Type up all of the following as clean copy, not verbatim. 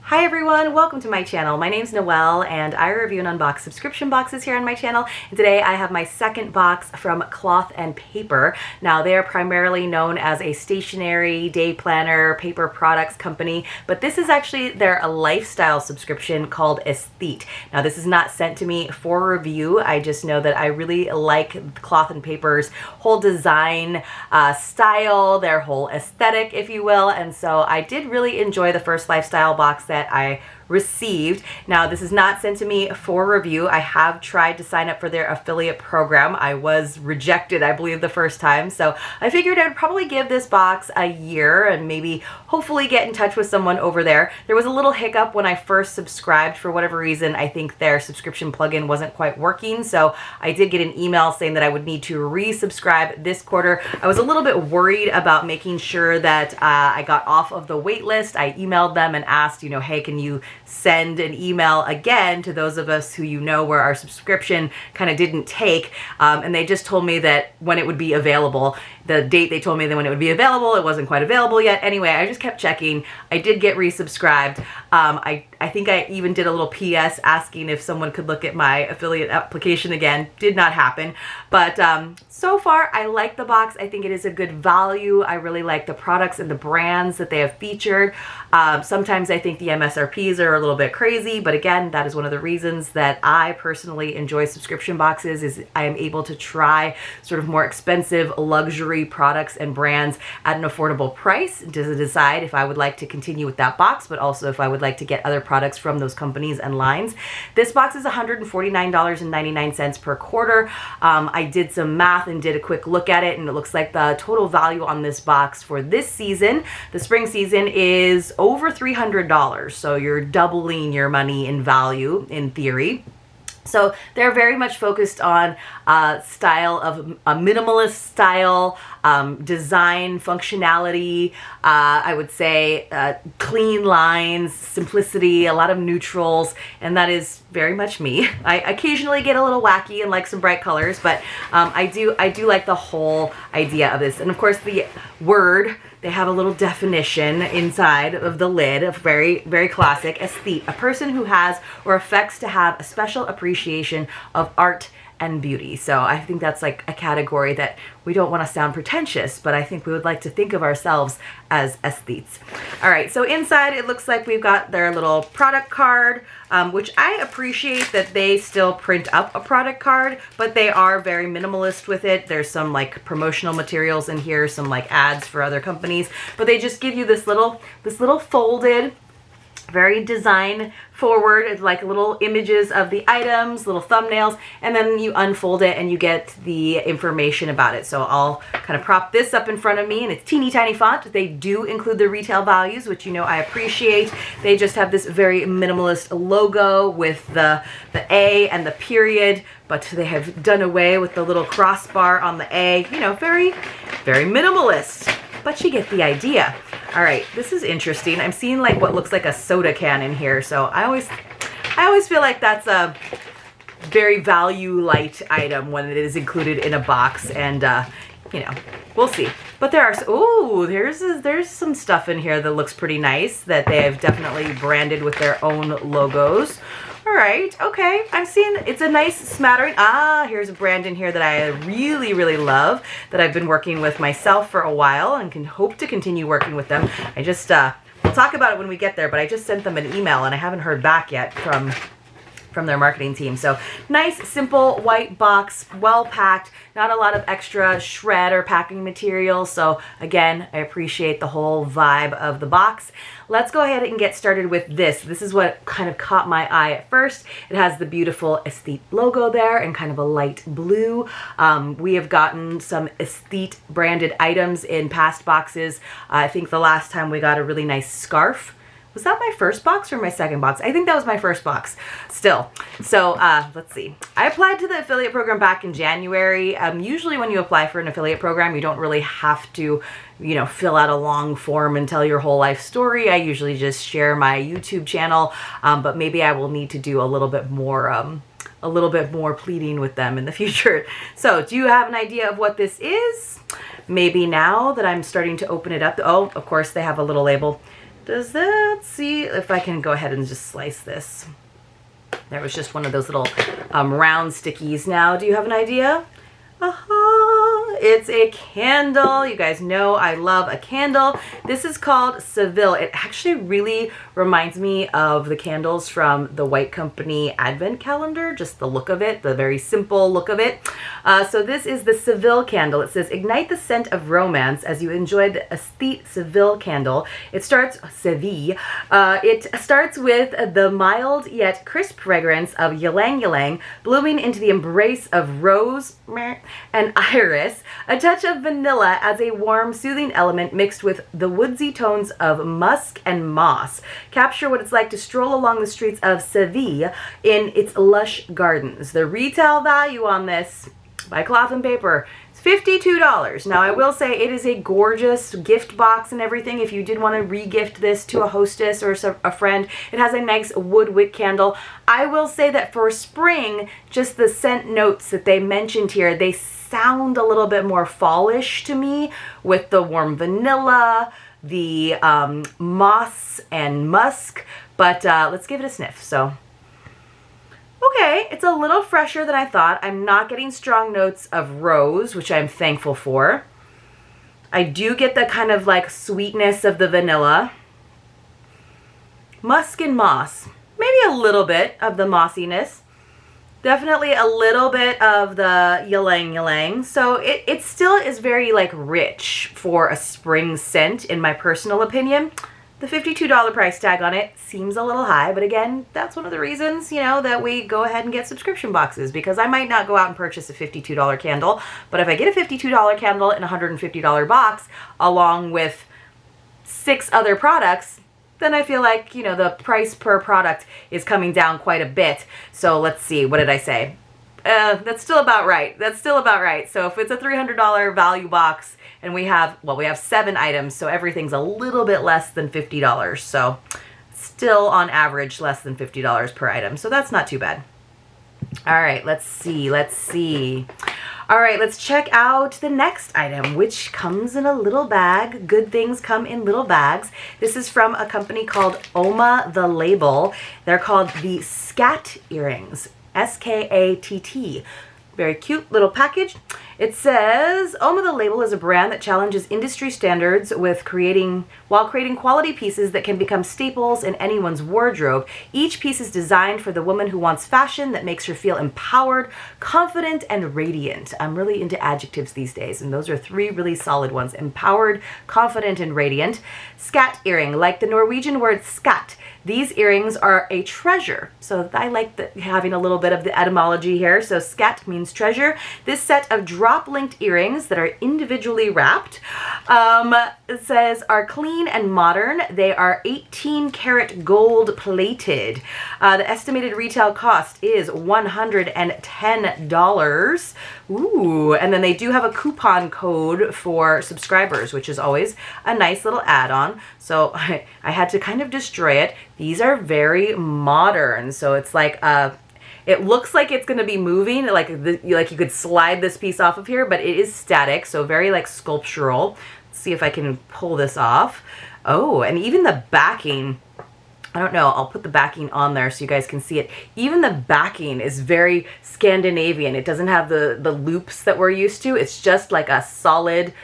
Hi everyone, welcome to my channel. My name's Noelle and I review and unbox subscription boxes here on my channel. And today I have my second box from Cloth and Paper. Now they are primarily known as a stationery, day planner, paper products company, but this is actually their lifestyle subscription called Aesthete. Now this is not sent to me for review. I just know that I really like Cloth and Paper's whole design style, their whole aesthetic, if you will. And so I did really enjoy the first lifestyle box that I received. Now this is not sent to me for review. I have tried to sign up for their affiliate program. I was rejected, I believe, the first time. So I figured I would probably give this box a year and maybe hopefully get in touch with someone over there. There was a little hiccup when I first subscribed. For whatever reason, I think their subscription plugin wasn't quite working. So I did get an email saying that I would need to resubscribe this quarter. I was a little bit worried about making sure that I got off of the wait list. I emailed them and asked, hey, can you send an email again to those of us who where our subscription kind of didn't take, and they just told me that when it would be available. The date they told me that when it would be available, it wasn't quite available yet. Anyway, I just kept checking. I did get resubscribed. I think I even did a little PS asking if someone could look at my affiliate application again. Did not happen. But so far, I like the box. I think it is a good value. I really like the products and the brands that they have featured. Sometimes I think the MSRPs are a little bit crazy, but again, that is one of the reasons that I personally enjoy subscription boxes is I am able to try sort of more expensive luxury products and brands at an affordable price to decide if I would like to continue with that box, but also if I would like to get other products from those companies and lines. This box is $149.99 per quarter. I did some math and did a quick look at it, and it looks like the total value on this box for this season, the spring season, is over $300. So you're doubling your money in value in theory. So they're very much focused on style of a minimalist style, design, functionality, I would say clean lines, simplicity, a lot of neutrals, and that is very much me. I occasionally get a little wacky and like some bright colors, but I do like the whole idea of this. And of course the word, they have a little definition inside of the lid, of very, very classic. Aesthete, a person who has or affects to have a special appreciation of art and beauty. So I think that's like a category that we don't want to sound pretentious, but I think we would like to think of ourselves as aesthetes. All right, so inside it looks like we've got their little product card, which I appreciate that they still print up a product card, but they are very minimalist with it. There's some like promotional materials in here, some like ads for other companies, but they just give you this little folded, very design forward. It's like little images of the items, little thumbnails, and then you unfold it and you get the information about it. So I'll kind of prop this up in front of me, and it's teeny tiny font. They do include the retail values, which I appreciate. They just have this very minimalist logo with the A and the period, but they have done away with the little crossbar on the A. Very, very minimalist, but you get the idea. All right, this is interesting. I'm seeing like what looks like a soda can in here. So I always feel like that's a very value light item when it is included in a box, and we'll see. But there are, there's some stuff in here that looks pretty nice that they have definitely branded with their own logos. All right, okay, I'm seeing it's a nice smattering. Here's a brand in here that I really, really love, that I've been working with myself for a while and can hope to continue working with them. I just, we'll talk about it when we get there, but I just sent them an email and I haven't heard back yet from their marketing team. So nice, simple white box, well packed, not a lot of extra shred or packing material. So again, I appreciate the whole vibe of the box. Let's go ahead and get started with this. This is what kind of caught my eye at first. It has the beautiful Aesthete logo there in kind of a light blue. We have gotten some Aesthete branded items in past boxes. I think the last time we got a really nice scarf. Was that my first box or my second box? I think that was my first box still. So let's see. I applied to the affiliate program back in January. Usually when you apply for an affiliate program, you don't really have to, fill out a long form and tell your whole life story. I usually just share my YouTube channel, but maybe I will need to do a little bit more pleading with them in the future. So do you have an idea of what this is? Maybe now that I'm starting to open it up. Oh, of course they have a little label. Does that, see if I can go ahead and just slice this. There was just one of those little round stickies. Now, do you have an idea? It's a candle. You guys know I love a candle. This is called Seville. It actually really reminds me of the candles from the White Company Advent calendar, just the look of it, the very simple look of it. So this is the Seville candle. It says, ignite the scent of romance as you enjoy the Aesthete Seville candle. It starts, Seville, it starts with the mild yet crisp fragrance of ylang ylang blooming into the embrace of rose and iris. A touch of vanilla as a warm, soothing element mixed with the woodsy tones of musk and moss. Capture what it's like to stroll along the streets of Seville in its lush gardens. The retail value on this by Cloth and Paper is $52. Now, I will say it is a gorgeous gift box and everything. If you did want to re-gift this to a hostess or a friend, it has a nice wood wick candle. I will say that for spring, just the scent notes that they mentioned here, they sound a little bit more fallish to me with the warm vanilla, the moss and musk, but let's give it a sniff. So, okay, it's a little fresher than I thought. I'm not getting strong notes of rose, which I'm thankful for. I do get the kind of like sweetness of the vanilla. Musk and moss, maybe a little bit of the mossiness. Definitely a little bit of the ylang ylang. So it still is very like rich for a spring scent in my personal opinion. The $52 price tag on it seems a little high, but again, that's one of the reasons, you know, that we go ahead and get subscription boxes, because I might not go out and purchase a $52 candle, but if I get a $52 candle in a $150 box along with 6 other products, then I feel like, you know, the price per product is coming down quite a bit. So let's see, what did I say? That's still about right. That's still about right. So if it's a $300 value box and we have 7 items, so everything's a little bit less than $50. So still on average less than $50 per item. So that's not too bad. All right, let's see. All right, let's check out the next item, which comes in a little bag. Good things come in little bags. This is from a company called Oma the Label. They're called the Scat earrings, S-K-A-T-T. Very cute little package. It says, Oma the Label is a brand that challenges industry standards while creating quality pieces that can become staples in anyone's wardrobe. Each piece is designed for the woman who wants fashion that makes her feel empowered, confident, and radiant. I'm really into adjectives these days, and those are 3 really solid ones. Empowered, confident, and radiant. Scat earring, like the Norwegian word skatt. These earrings are a treasure. So I like having a little bit of the etymology here. So scat means treasure. This set of drop-linked earrings that are individually wrapped, it says, are clean and modern. They are 18 karat gold plated. The estimated retail cost is $110. Ooh, and then they do have a coupon code for subscribers, which is always a nice little add-on. So I had to kind of destroy it. These are very modern. So it's like, it looks like it's going to be moving, like you could slide this piece off of here, but it is static. So very like sculptural. Let's see if I can pull this off. Oh, and even the backing, I don't know, I'll put the backing on there so you guys can see it. Even the backing is very Scandinavian. It doesn't have the loops that we're used to. It's just like a solid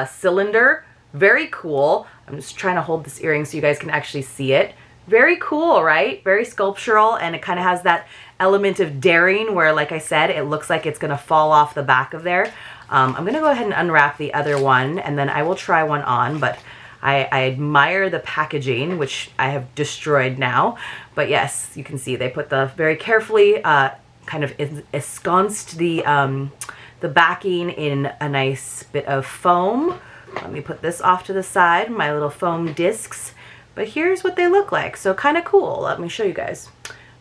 cylinder. Very cool. I'm just trying to hold this earring so you guys can actually see it. Very cool, right? Very sculptural, and it kind of has that element of daring where, like I said, it looks like it's going to fall off the back of there. I'm going to go ahead and unwrap the other one, and then I will try one on, but I admire the packaging, which I have destroyed now. But yes, you can see they put the very carefully kind of ensconced the backing in a nice bit of foam. Let me put this off to the side, my little foam discs. But here's what they look like. So kind of cool. Let me show you guys.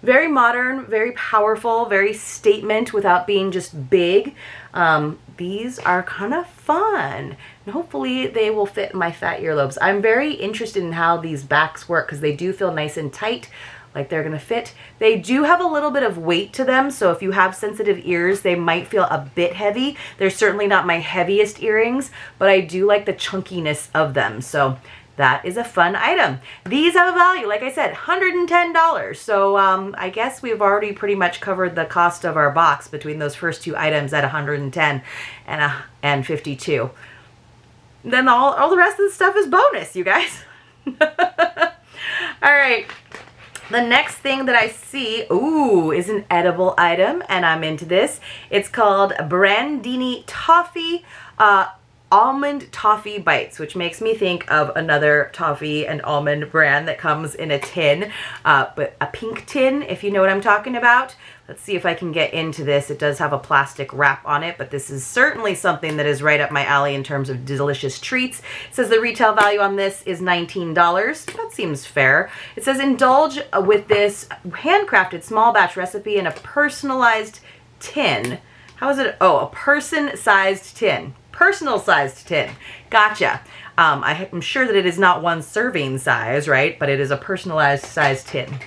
Very modern, very powerful, very statement without being just big. These are kind of fun. And hopefully they will fit my fat earlobes. I'm very interested in how these backs work because they do feel nice and tight, like they're gonna fit. They do have a little bit of weight to them, so if you have sensitive ears, they might feel a bit heavy. They're certainly not my heaviest earrings, but I do like the chunkiness of them. So that is a fun item. These have a value, like I said, $110. So I guess we've already pretty much covered the cost of our box between those first two items at $110 and $52. Then all the rest of the stuff is bonus, you guys. All right. The next thing that I see, is an edible item, and I'm into this. It's called Brandini Toffee Almond Toffee Bites, which makes me think of another toffee and almond brand that comes in a tin, but a pink tin, if you know what I'm talking about. Let's see if I can get into this. It does have a plastic wrap on it, but this is certainly something that is right up my alley in terms of delicious treats. It says the retail value on this is $19. That seems fair. It says indulge with this handcrafted small batch recipe in a personalized tin. How is it? Oh, a person-sized tin. Personal-sized tin. Gotcha. I'm sure that it is not one serving size, right? But it is a personalized size tin.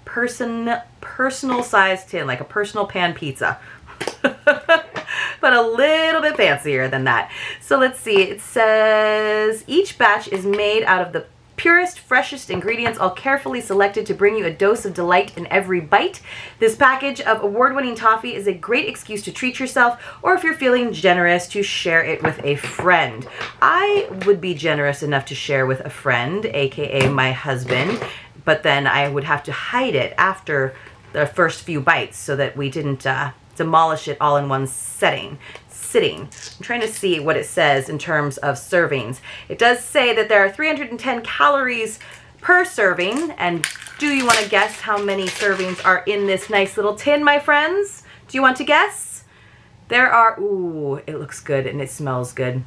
Personal size tin, like a personal pan pizza. But a little bit fancier than that. So let's see. It says each batch is made out of the purest, freshest ingredients, all carefully selected to bring you a dose of delight in every bite. This package of award-winning toffee is a great excuse to treat yourself, or if you're feeling generous, to share it with a friend. I would be generous enough to share with a friend, aka my husband, but then I would have to hide it after the first few bites so that we didn't demolish it all in one sitting. I'm trying to see what it says in terms of servings. It does say that there are 310 calories per serving. And do you want to guess how many servings are in this nice little tin, my friends? Do you want to guess? There are, it looks good and it smells good.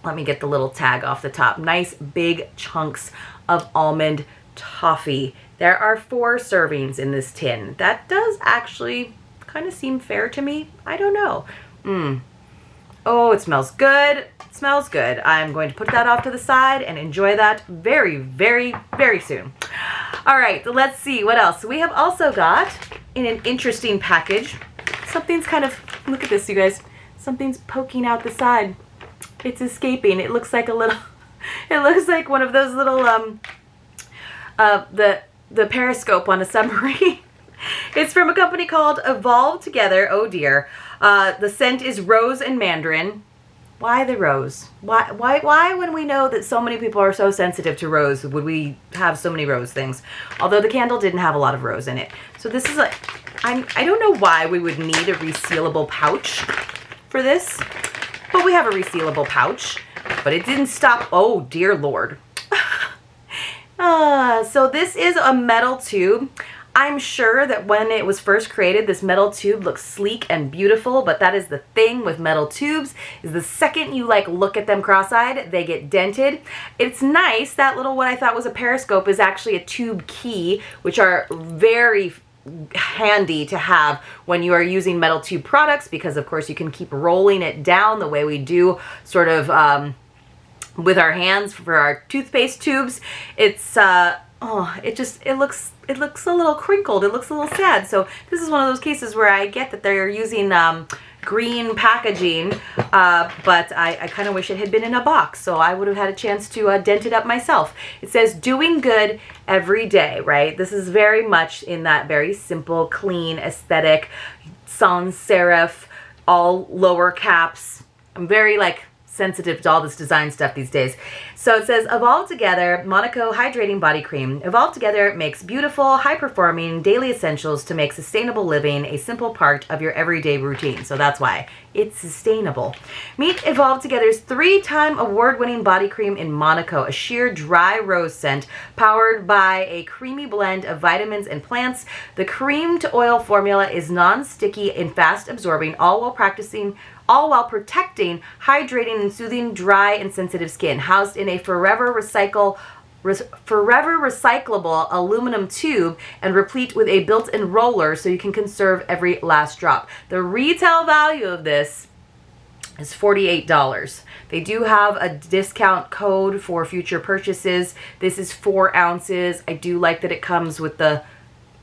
Let me get the little tag off the top. Nice big chunks of almond toffee. There are 4 servings in this tin. That does actually kind of seem fair to me. I don't know. Oh, it smells good. It smells good. I'm going to put that off to the side and enjoy that very, very, very soon. All right, let's see what else. We have also got in an interesting package, something's kind of, look at this, you guys. Something's poking out the side. It's escaping. It looks like a little, it looks like one of those little, the periscope on a submarine. It's from a company called Evolve Together. Oh dear. The scent is rose and mandarin. Why the rose? Why when we know that so many people are so sensitive to rose, would we have so many rose things? Although the candle didn't have a lot of rose in it. So this is I don't know why we would need a resealable pouch for this, but we have a resealable pouch. But it didn't stop. Oh dear Lord. So this is a metal tube. I'm sure that when it was first created, this metal tube looks sleek and beautiful, but that is the thing with metal tubes, is the second you look at them cross-eyed, they get dented. It's nice. That little, what I thought was a periscope, is actually a tube key, which are very handy to have when you are using metal tube products, because of course you can keep rolling it down the way we do sort of with our hands for our toothpaste tubes. It's it looks a little crinkled. It looks a little sad. So this is one of those cases where I get that they're using green packaging, but I kind of wish it had been in a box, so I would have had a chance to dent it up myself. It says doing good every day, right? This is very much in that very simple, clean aesthetic, sans serif, all lower caps. I'm very sensitive to all this design stuff these days. So it says Evolve Together Monaco Hydrating Body Cream. Evolve Together makes beautiful, high-performing daily essentials to make sustainable living a simple part of your everyday routine. So that's why it's sustainable. Meet Evolve Together's 3-time award-winning body cream in Monaco, a sheer dry rose scent powered by a creamy blend of vitamins and plants. The cream to oil formula is non-sticky and fast-absorbing, all while protecting, hydrating, and soothing dry and sensitive skin. Housed in a forever recyclable aluminum tube and replete with a built-in roller so you can conserve every last drop. The retail value of this is $48. They do have a discount code for future purchases. This is 4 ounces. I do like that it comes with the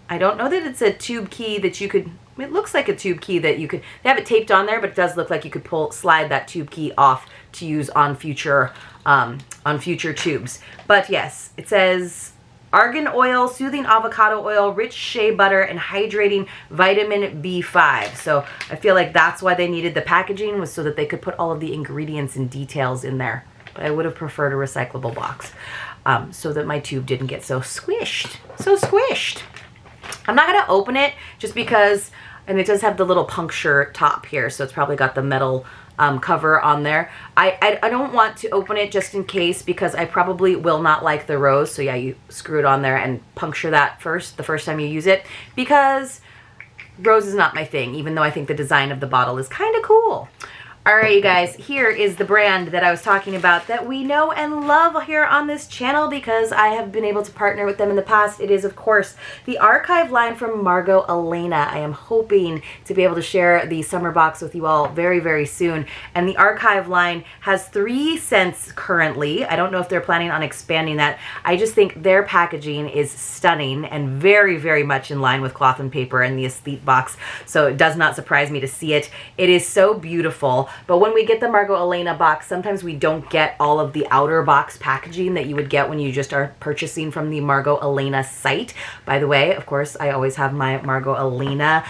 I don't know that it's a tube key that you could, it looks like a tube key that you could, they have it taped on there, but it does look like you could slide that tube key off to use on future tubes. But yes, it says argan oil, soothing avocado oil, rich shea butter, and hydrating vitamin B5. So I feel like that's why they needed the packaging, was so that they could put all of the ingredients and details in there. But I would have preferred a recyclable box so that my tube didn't get so squished. I'm not going to open it just because, and it does have the little puncture top here, so it's probably got the metal cover on there. I don't want to open it just in case, because I probably will not like the rose. So yeah, you screw it on there and puncture that the first time you use it, because rose is not my thing, even though I think the design of the bottle is kind of cool. All right, you guys, here is the brand that I was talking about that we know and love here on this channel because I have been able to partner with them in the past. It is, of course, the Archive line from Margot Elena. I am hoping to be able to share the summer box with you all very, very soon. And the Archive line has 3 scents currently. I don't know if they're planning on expanding that. I just think their packaging is stunning and very, very much in line with Cloth and Paper and the Aesthete box. So it does not surprise me to see it. It is so beautiful. But when we get the Margot Elena box, sometimes we don't get all of the outer box packaging that you would get when you just are purchasing from the Margot Elena site. By the way, of course, I always have my Margot Elena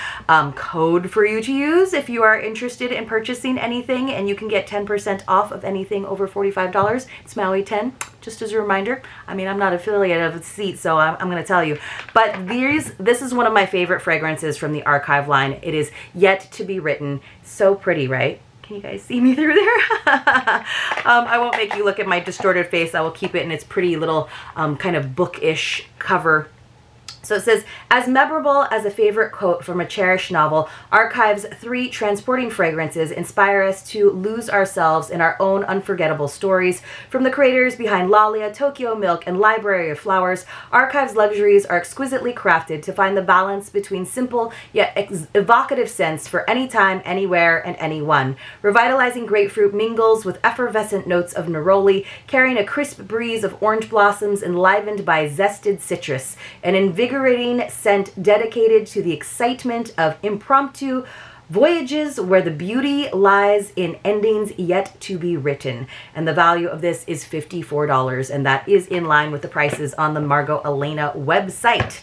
code for you to use if you are interested in purchasing anything, and you can get 10% off of anything over $45. It's Maui10, just as a reminder. I mean, I'm not affiliated of Aesthete, so I'm going to tell you. But this is one of my favorite fragrances from the Archive line. It is Yet to Be Written. So pretty, right? Can you guys see me through there? I won't make you look at my distorted face. I will keep it in its pretty little kind of bookish cover. So it says, as memorable as a favorite quote from a cherished novel, Archive's 3 transporting fragrances inspire us to lose ourselves in our own unforgettable stories. From the creators behind Lalia, Tokyo Milk, and Library of Flowers, Archive's luxuries are exquisitely crafted to find the balance between simple yet evocative scents for any time, anywhere, and anyone. Revitalizing grapefruit mingles with effervescent notes of neroli, carrying a crisp breeze of orange blossoms enlivened by zested citrus, an invigorating scent dedicated to the excitement of impromptu voyages where the beauty lies in endings yet to be written. And the value of this is $54, and that is in line with the prices on the Margot Elena website.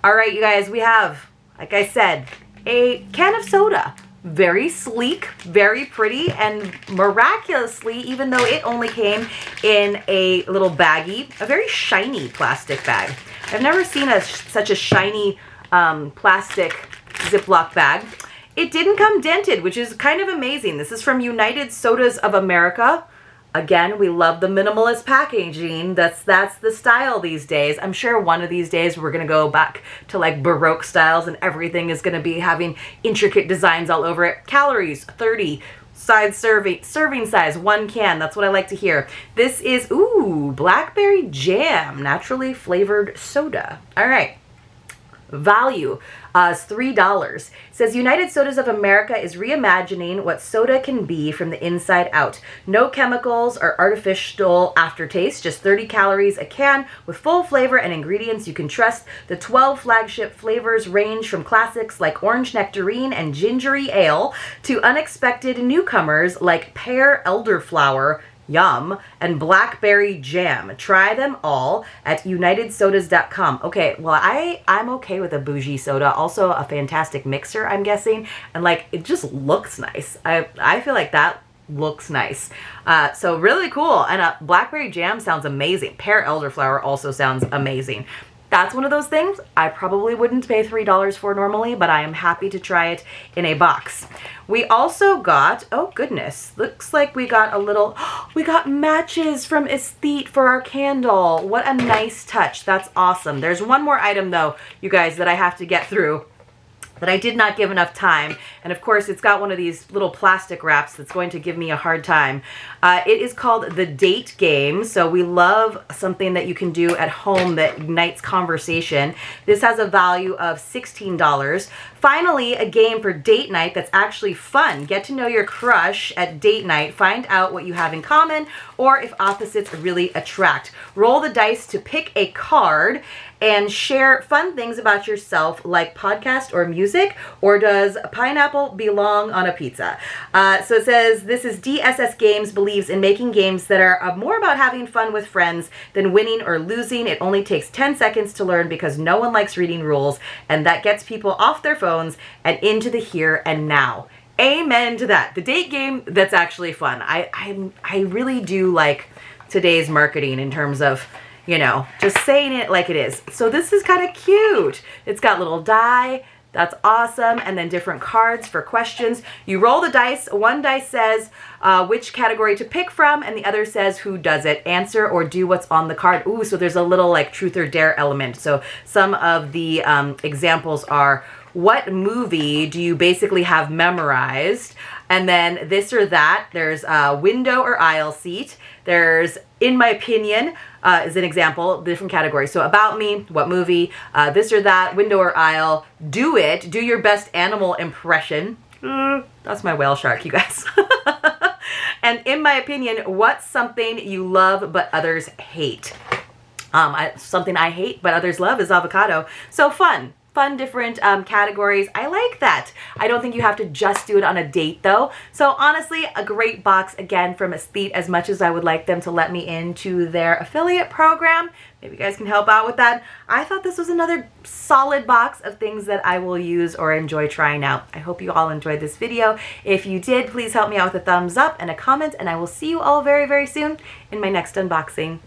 All right, you guys, we have, like I said, a can of soda. Very sleek, very pretty, and miraculously, even though it only came in a little baggie, a very shiny plastic bag. I've never seen such a shiny plastic Ziploc bag. It didn't come dented, which is kind of amazing. This is from United Sodas of America. Again, we love the minimalist packaging. That's the style these days. I'm sure one of these days we're going to go back to like Baroque styles and everything is going to be having intricate designs all over it. Calories, 30. Size serving size, 1 can. That's what I like to hear. This is, ooh, blackberry jam, naturally flavored soda. All right. Value is $3. It says United Sodas of America is reimagining what soda can be from the inside out. No chemicals or artificial aftertaste, just 30 calories a can with full flavor and ingredients you can trust. The 12 flagship flavors range from classics like orange nectarine and gingery ale to unexpected newcomers like pear elderflower, yum, and blackberry jam. Try them all at unitedsodas.com. Okay, well, I'm okay with a bougie soda. Also a fantastic mixer, I'm guessing. And like, it just looks nice. I feel like that looks nice. So really cool. And blackberry jam sounds amazing. Pear elderflower also sounds amazing. That's one of those things I probably wouldn't pay $3 for normally, but I am happy to try it in a box. We also got, oh goodness, looks like we got we got matches from Aesthete for our candle. What a nice touch. That's awesome. There's one more item though, you guys, that I have to get through. that I did not give enough time. And of course, it's got one of these little plastic wraps that's going to give me a hard time. It is called the Date Game. So we love something that you can do at home that ignites conversation. This has a value of $16. Finally, a game for date night that's actually fun. Get to know your crush at date night. Find out what you have in common or if opposites really attract. Roll the dice to pick a card and share fun things about yourself like podcast or music, or does pineapple belong on a pizza? So it says, this is DSS Games believes in making games that are more about having fun with friends than winning or losing. It only takes 10 seconds to learn because no one likes reading rules, and that gets people off their phones and into the here and now. Amen to that. The date game that's actually fun. I really do like today's marketing in terms of, you know, just saying it like it is. So this is kind of cute. It's got little die. That's awesome. And then different cards for questions. You roll the dice. One dice says which category to pick from, and the other says who does it. Answer or do what's on the card. Ooh, so there's a little like truth or dare element. So some of the examples are, what movie do you basically have memorized? And then this or that. There's window or aisle seat. There's in my opinion is an example, different categories. So about me, what movie, this or that, window or aisle, do it, do your best animal impression. That's my whale shark, you guys. And in my opinion, what's something you love but others hate? Something I hate but others love is avocado. So fun, different categories. I like that. I don't think you have to just do it on a date though. So honestly, a great box again from Aesthete. As much as I would like them to let me into their affiliate program, maybe you guys can help out with that. I thought this was another solid box of things that I will use or enjoy trying out. I hope you all enjoyed this video. If you did, please help me out with a thumbs up and a comment, and I will see you all very, very soon in my next unboxing.